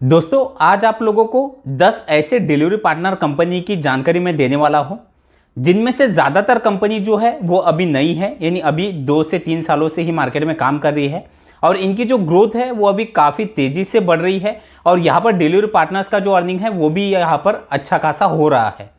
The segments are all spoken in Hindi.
दोस्तों आज आप लोगों को 10 ऐसे डिलीवरी पार्टनर कंपनी की जानकारी मैं देने वाला हूं जिनमें से ज़्यादातर कंपनी जो है वो अभी नई है, यानी अभी 2 से 3 सालों से ही मार्केट में काम कर रही है और इनकी जो ग्रोथ है वो अभी काफ़ी तेज़ी से बढ़ रही है और यहाँ पर डिलीवरी पार्टनर्स का जो अर्निंग है वो भी यहाँ पर अच्छा खासा हो रहा है।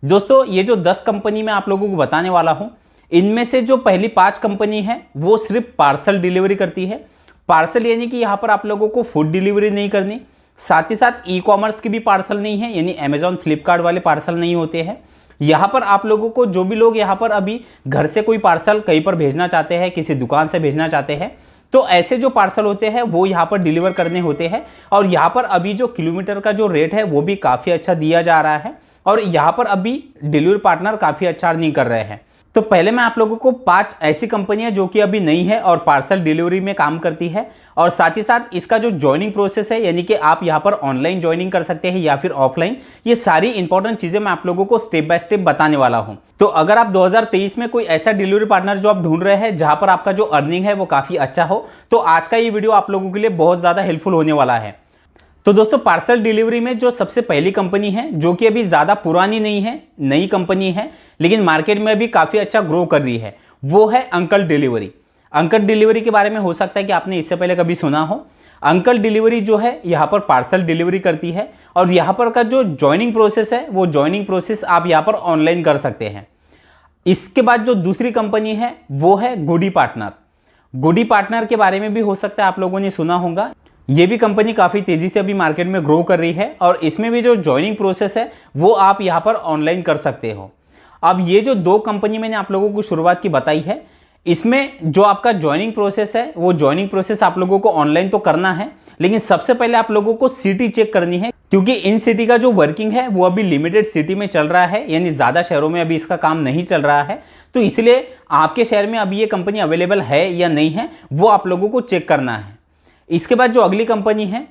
दोस्तों ये जो 10 कंपनी मैं आप लोगों को बताने वाला हूँ, इनमें से जो पहली 5 कंपनी है वो सिर्फ पार्सल डिलीवरी करती है। पार्सल यानी कि यहाँ पर आप लोगों को फूड डिलीवरी नहीं करनी, साथ ही साथ ई कॉमर्स की भी पार्सल नहीं है, यानी अमेजॉन फ्लिपकार्ट वाले पार्सल नहीं होते हैं। यहाँ पर आप लोगों को जो भी लोग यहाँ पर अभी घर से कोई पार्सल कहीं पर भेजना चाहते हैं, किसी दुकान से भेजना चाहते हैं, तो ऐसे जो पार्सल होते हैं वो यहाँ पर डिलीवर करने होते हैं। और यहाँ पर अभी जो किलोमीटर का जो रेट है वो भी काफ़ी अच्छा दिया जा रहा है और यहाँ पर अभी डिलीवरी पार्टनर काफ़ी अच्छा अर्निंग कर रहे हैं। तो पहले मैं आप लोगों को 5 ऐसी कंपनियां जो कि अभी नई है और पार्सल डिलीवरी में काम करती है और साथ ही साथ इसका जो ज्वाइनिंग प्रोसेस है, यानी कि आप यहां पर ऑनलाइन ज्वाइनिंग कर सकते हैं या फिर ऑफलाइन, ये सारी इंपॉर्टेंट चीजें मैं आप लोगों को स्टेप बाय स्टेप बताने वाला हूं। तो अगर आप 2023 में कोई ऐसा डिलीवरी पार्टनर जो आप ढूंढ रहे हैं जहां पर आपका जो अर्निंग है वो काफी अच्छा हो, तो आज का ये वीडियो आप लोगों के लिए बहुत ज्यादा हेल्पफुल होने वाला है। तो दोस्तों पार्सल डिलीवरी में जो सबसे पहली कंपनी है, जो कि अभी ज़्यादा पुरानी नहीं है, नई कंपनी है लेकिन मार्केट में भी काफ़ी अच्छा ग्रो कर रही है, वो है अंकल डिलीवरी। अंकल डिलीवरी के बारे में हो सकता है कि आपने इससे पहले कभी सुना हो। अंकल डिलीवरी जो है यहाँ पर पार्सल डिलीवरी करती है और यहाँ पर का जो ज्वाइनिंग प्रोसेस है वो ज्वाइनिंग प्रोसेस आप यहाँ पर ऑनलाइन कर सकते हैं। इसके बाद जो दूसरी कंपनी है वो है गुडी पार्टनर। गुडी पार्टनर के बारे में भी हो सकता है आप लोगों ने सुना होगा। ये भी कंपनी काफ़ी तेज़ी से अभी मार्केट में ग्रो कर रही है और इसमें भी जो ज्वाइनिंग प्रोसेस है वो आप यहाँ पर ऑनलाइन कर सकते हो। अब ये जो 2 कंपनी मैंने आप लोगों को शुरुआत की बताई है, इसमें जो आपका ज्वाइनिंग प्रोसेस है वो ज्वाइनिंग प्रोसेस आप लोगों को ऑनलाइन तो करना है, लेकिन सबसे पहले आप लोगों को सिटी चेक करनी है, क्योंकि इन सिटी का जो वर्किंग है वो अभी लिमिटेड सिटी में चल रहा है, यानी ज़्यादा शहरों में अभी इसका काम नहीं चल रहा है। तो इसलिए आपके शहर में अभी ये कंपनी अवेलेबल है या नहीं है वो आप लोगों को चेक करना है। इसके बाद जो अगली कंपनी है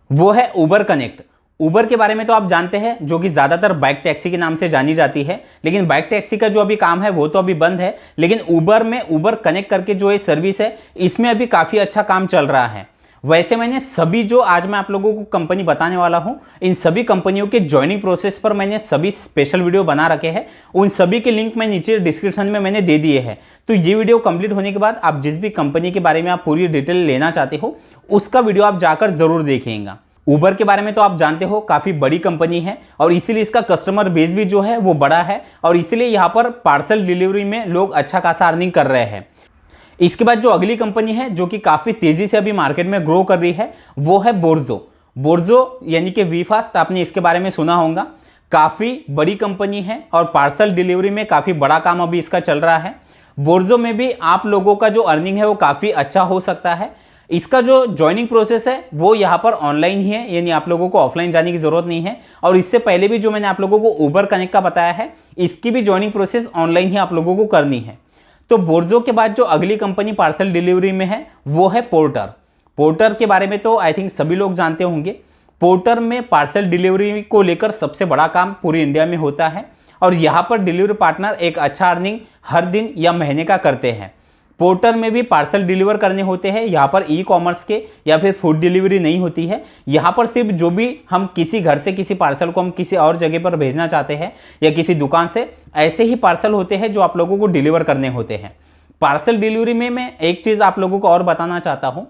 वो है उबर कनेक्ट। उबर के बारे में तो आप जानते हैं, जो कि ज़्यादातर बाइक टैक्सी के नाम से जानी जाती है, लेकिन बाइक टैक्सी का जो अभी काम है वो तो अभी बंद है, लेकिन उबर में उबर कनेक्ट करके जो ये सर्विस है इसमें अभी काफ़ी अच्छा काम चल रहा है। वैसे मैंने सभी जो आज मैं आप लोगों को कंपनी बताने वाला हूं, इन सभी कंपनियों के ज्वाइनिंग प्रोसेस पर मैंने सभी स्पेशल वीडियो बना रखे हैं, उन सभी के लिंक मैं नीचे डिस्क्रिप्शन में मैंने दे दिए हैं। तो ये वीडियो कंप्लीट होने के बाद आप जिस भी कंपनी के बारे में आप पूरी डिटेल लेना चाहते हो उसका वीडियो आप जाकर जरूर देखिएगा। उबर के बारे में तो आप जानते हो काफ़ी बड़ी कंपनी है और इसीलिए इसका कस्टमर बेस भी जो है वो बड़ा है और इसीलिए यहाँ पर पार्सल डिलीवरी में लोग अच्छा खासा अर्निंग कर रहे हैं। इसके बाद जो अगली कंपनी है जो कि काफ़ी तेज़ी से अभी मार्केट में ग्रो कर रही है वो है बोर्जो। बोर्जो यानी कि वी फास्ट, आपने इसके बारे में सुना होगा। काफ़ी बड़ी कंपनी है और पार्सल डिलीवरी में काफ़ी बड़ा काम अभी इसका चल रहा है। बोर्जो में भी आप लोगों का जो अर्निंग है वो काफ़ी अच्छा हो सकता है। इसका जो ज्वाइनिंग प्रोसेस है वो यहाँ पर ऑनलाइन ही है, यानी आप लोगों को ऑफलाइन जाने की ज़रूरत नहीं है। और इससे पहले भी जो मैंने आप लोगों को उबर कनेक्ट का बताया है, इसकी भी ज्वाइनिंग प्रोसेस ऑनलाइन ही आप लोगों को करनी है। तो बोर्जो के बाद जो अगली कंपनी पार्सल डिलीवरी में है वो है पोर्टर। पोर्टर के बारे में तो आई थिंक सभी लोग जानते होंगे। पोर्टर में पार्सल डिलीवरी को लेकर सबसे बड़ा काम पूरी इंडिया में होता है और यहाँ पर डिलीवरी पार्टनर एक अच्छा अर्निंग हर दिन या महीने का करते हैं। पोर्टर में भी पार्सल डिलीवर करने होते हैं, यहाँ पर ई कॉमर्स के या फिर फूड डिलीवरी नहीं होती है। यहाँ पर सिर्फ जो भी हम किसी घर से किसी पार्सल को हम किसी और जगह पर भेजना चाहते हैं या किसी दुकान से, ऐसे ही पार्सल होते हैं जो आप लोगों को डिलीवर करने होते हैं। पार्सल डिलीवरी में मैं एक चीज़ आप लोगों को और बताना चाहता हूँ,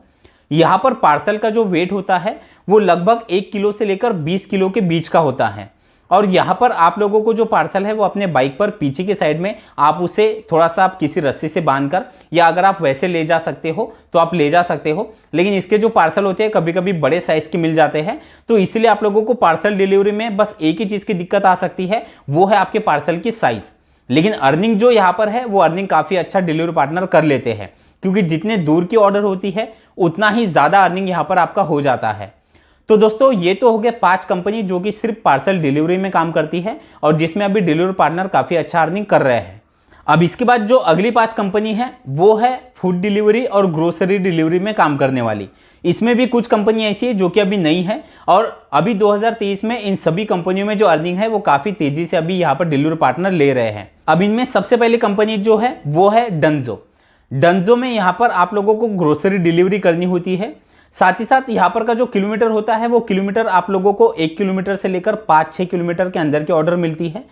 यहाँ पर पार्सल का जो वेट होता है वो लगभग 1 किलो से लेकर 20 किलो के बीच का होता है और यहाँ पर आप लोगों को जो पार्सल है वो अपने बाइक पर पीछे की साइड में आप उसे थोड़ा सा आप किसी रस्सी से बांधकर, या अगर आप वैसे ले जा सकते हो तो आप ले जा सकते हो, लेकिन इसके जो पार्सल होते हैं कभी कभी बड़े साइज़ के मिल जाते हैं। तो इसलिए आप लोगों को पार्सल डिलीवरी में बस एक ही चीज़ की दिक्कत आ सकती है, वो है आपके पार्सल की साइज़। लेकिन अर्निंग जो यहाँ पर है वो अर्निंग काफ़ी अच्छा डिलीवरी पार्टनर कर लेते हैं, क्योंकि जितने दूर की ऑर्डर होती है उतना ही ज़्यादा अर्निंग यहाँ पर आपका हो जाता है। तो दोस्तों ये तो हो गए 5 कंपनी जो कि सिर्फ पार्सल डिलीवरी में काम करती है और जिसमें अभी डिलीवरी पार्टनर काफ़ी अच्छा अर्निंग कर रहे हैं। अब इसके बाद जो अगली 5 कंपनी है वो है फूड डिलीवरी और ग्रोसरी डिलीवरी में काम करने वाली। इसमें भी कुछ कंपनी ऐसी है जो कि अभी नई है और अभी 2023 में इन सभी कंपनियों में जो अर्निंग है वो काफ़ी तेज़ी से अभी यहाँ पर डिलीवरी पार्टनर ले रहे हैं। अब इनमें सबसे पहली कंपनी जो है वो है डंजो। डंजो में यहाँ पर आप लोगों को ग्रोसरी डिलीवरी करनी होती है। साथ ही साथ यहाँ पर का जो किलोमीटर होता है वो किलोमीटर आप लोगों को 1 किलोमीटर से लेकर 5-6 किलोमीटर के अंदर की ऑर्डर मिलती है।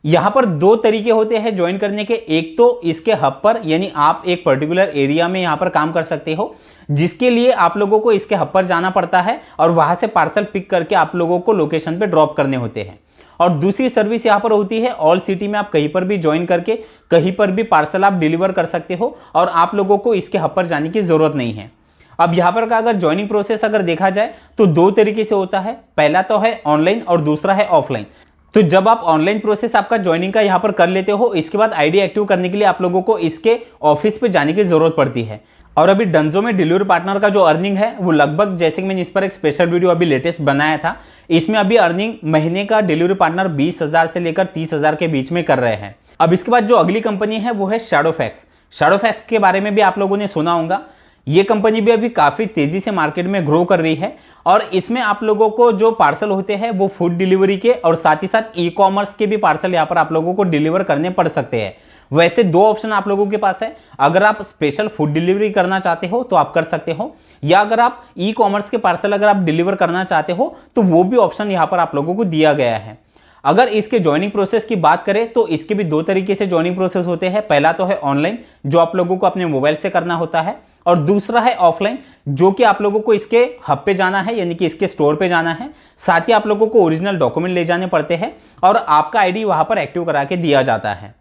यहाँ पर 2 तरीके होते हैं ज्वाइन करने के। एक तो इसके हब पर, यानी आप एक पर्टिकुलर एरिया में यहाँ पर काम कर सकते हो, जिसके लिए आप लोगों को इसके हब पर जाना पड़ता है और वहां से पार्सल पिक करके आप लोगों को लोकेशन पे ड्रॉप करने होते हैं। और दूसरी सर्विस यहाँ पर होती है ऑल सिटी में, आप कहीं पर भी ज्वाइन करके कहीं पर भी पार्सल आप डिलीवर कर सकते हो और आप लोगों को इसके हब पर जाने की जरूरत नहीं है। अब यहाँ पर का अगर ज्वाइनिंग प्रोसेस अगर देखा जाए तो 2 तरीके से होता है। पहला तो है ऑनलाइन और दूसरा है ऑफलाइन। तो जब आप ऑनलाइन प्रोसेस आपका ज्वाइनिंग का यहाँ पर कर लेते हो, इसके बाद आईडी एक्टिव करने के लिए आप लोगों को इसके ऑफिस पे जाने की जरूरत पड़ती है। और अभी डंजो में डिलीवरी पार्टनर का जो अर्निंग है वो लगभग, जैसे कि मैंने इस पर एक स्पेशल वीडियो अभी लेटेस्ट बनाया था, इसमें अभी अर्निंग महीने का डिलीवरी पार्टनर 20,000 से लेकर 30,000 के बीच में कर रहे हैं। अब इसके बाद जो अगली कंपनी है वो है शैडोफैक्स। शैडोफैक्स के बारे में भी आप लोगों ने सुना होगा। ये कंपनी भी अभी काफ़ी तेज़ी से मार्केट में ग्रो कर रही है और इसमें आप लोगों को जो पार्सल होते हैं वो फूड डिलीवरी के और साथ ही साथ ई कॉमर्स के भी पार्सल यहाँ पर आप लोगों को डिलीवर करने पड़ सकते हैं। वैसे 2 ऑप्शन आप लोगों के पास है। अगर आप स्पेशल फूड डिलीवरी करना चाहते हो तो आप कर सकते हो, या अगर आप ई कॉमर्स के पार्सल अगर आप डिलीवर करना चाहते हो तो वो भी ऑप्शन यहाँ पर आप लोगों को दिया गया है। अगर इसके ज्वाइनिंग प्रोसेस की बात करें तो इसके भी 2 तरीके से ज्वाइनिंग प्रोसेस होते हैं। पहला तो है ऑनलाइन, जो आप लोगों को अपने मोबाइल से करना होता है, और दूसरा है ऑफलाइन, जो कि आप लोगों को इसके हब पे जाना है, यानी कि इसके स्टोर पे जाना है। साथ ही आप लोगों को ओरिजिनल डॉक्यूमेंट ले जाने पड़ते हैं और आपका आईडी वहां पर एक्टिव करा के दिया जाता है।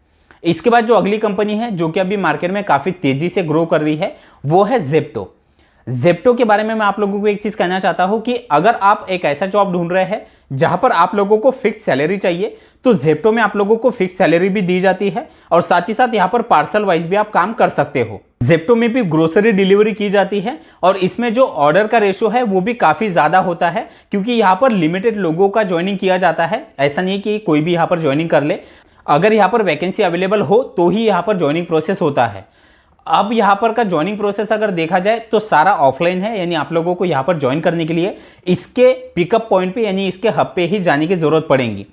इसके बाद जो अगली कंपनी है जो कि अभी मार्केट में काफी तेजी से ग्रो कर रही है वो है जेप्टो। जेप्टो के बारे में मैं आप लोगों को एक चीज कहना चाहता हूं कि अगर आप एक ऐसा जॉब ढूंढ रहे हैं जहां पर आप लोगों को फिक्स सैलरी चाहिए तो जेप्टो में आप लोगों को फिक्स सैलरी भी दी जाती है और साथ ही साथ यहां पर पार्सल वाइज भी आप काम कर सकते हो। जेप्टो में भी ग्रोसरी डिलीवरी की जाती है और इसमें जो ऑर्डर का रेशो है वो भी काफी ज्यादा होता है, क्योंकि यहाँ पर लिमिटेड लोगों का ज्वाइनिंग किया जाता है। ऐसा नहीं कि कोई भी यहाँ पर ज्वाइनिंग कर ले, अगर यहाँ पर वैकेंसी अवेलेबल हो तो ही यहाँ पर ज्वाइनिंग प्रोसेस होता है। अब यहाँ पर का ज्वाइनिंग प्रोसेस अगर देखा जाए तो सारा ऑफलाइन है, यानी आप लोगों को यहाँ पर ज्वाइन करने के लिए इसके पिकअप पॉइंट पे यानी इसके हब पे ही जाने की जरूरत पड़ेगी।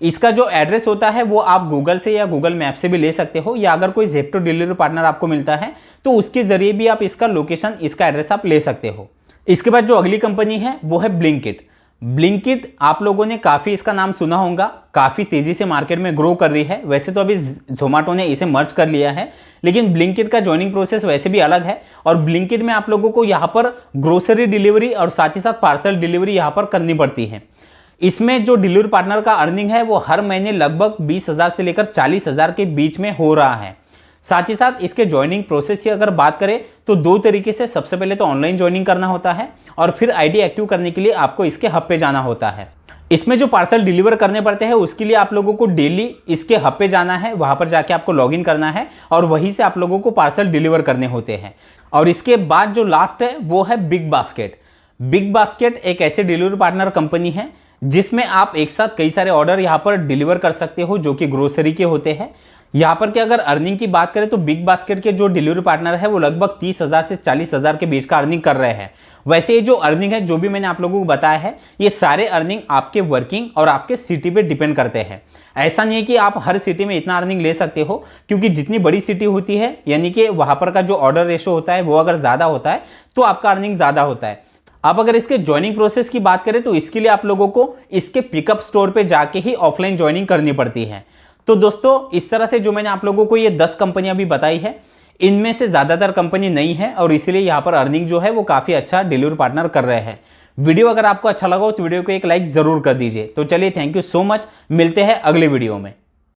इसका जो एड्रेस होता है वो आप गूगल से या गूगल मैप से भी ले सकते हो, या अगर कोई जेप्टो डिलीवरी पार्टनर आपको मिलता है तो उसके जरिए भी आप इसका लोकेशन, इसका एड्रेस आप ले सकते हो। इसके बाद जो अगली कंपनी है वो है ब्लिंकिट। ब्लिंकिट आप लोगों ने काफी इसका नाम सुना होगा, काफी तेजी से मार्केट में ग्रो कर रही है। वैसे तो अभी जोमेटो ने इसे मर्ज कर लिया है, लेकिन ब्लिंकिट का ज्वाइनिंग प्रोसेस वैसे भी अलग है और ब्लिंकिट में आप लोगों को यहाँ पर ग्रोसरी डिलीवरी और साथ ही साथ पार्सल डिलीवरी यहाँ पर करनी पड़ती है। इसमें जो डिलीवरी पार्टनर का अर्निंग है वो हर महीने लगभग 20,000 से लेकर 40,000 के बीच में हो रहा है। साथ ही साथ इसके ज्वाइनिंग प्रोसेस की अगर बात करें तो 2 तरीके से, सबसे पहले तो ऑनलाइन ज्वाइनिंग करना होता है और फिर आईडी एक्टिव करने के लिए आपको इसके हब पे जाना होता है। इसमें जो पार्सल डिलीवर करने पड़ते हैं उसके लिए आप लोगों को डेली इसके हब पे जाना है, वहां पर जाके आपको लॉगिन करना है और वहीं से आप लोगों को पार्सल डिलीवर करने होते हैं। और इसके बाद जो लास्ट है वो है बिग बास्केट। बिग बास्केट एक ऐसे डिलीवरी पार्टनर कंपनी है जिसमें आप एक साथ कई सारे ऑर्डर यहाँ पर डिलीवर कर सकते हो जो कि ग्रोसरी के होते हैं। यहाँ पर कि अगर अर्निंग की बात करें तो बिग बास्केट के जो डिलीवरी पार्टनर है वो लगभग 30,000 से 40,000 के बीच का अर्निंग कर रहे हैं। वैसे ये जो अर्निंग है जो भी मैंने आप लोगों को बताया है ये सारे अर्निंग आपके वर्किंग और आपके सिटी पे डिपेंड करते हैं। ऐसा नहीं है कि आप हर सिटी में इतना अर्निंग ले सकते हो, क्योंकि जितनी बड़ी सिटी होती है यानी कि वहां पर का जो ऑर्डर रेशो होता है वो अगर ज्यादा होता है तो आपका अर्निंग ज्यादा होता है। अब अगर इसके ज्वाइनिंग प्रोसेस की बात करें तो इसके लिए आप लोगों को इसके पिकअप स्टोर पे जाके ही ऑफलाइन ज्वाइनिंग करनी पड़ती है। तो दोस्तों इस तरह से जो मैंने आप लोगों को ये 10 कंपनियां भी बताई है, इनमें से ज्यादातर कंपनी नई है और इसीलिए यहाँ पर अर्निंग जो है वो काफी अच्छा डिलीवरी पार्टनर कर रहे हैं। वीडियो अगर आपको अच्छा लगा हो तो वीडियो को एक लाइक जरूर कर दीजिए। तो चलिए, थैंक यू सो मच, मिलते हैं अगले वीडियो में।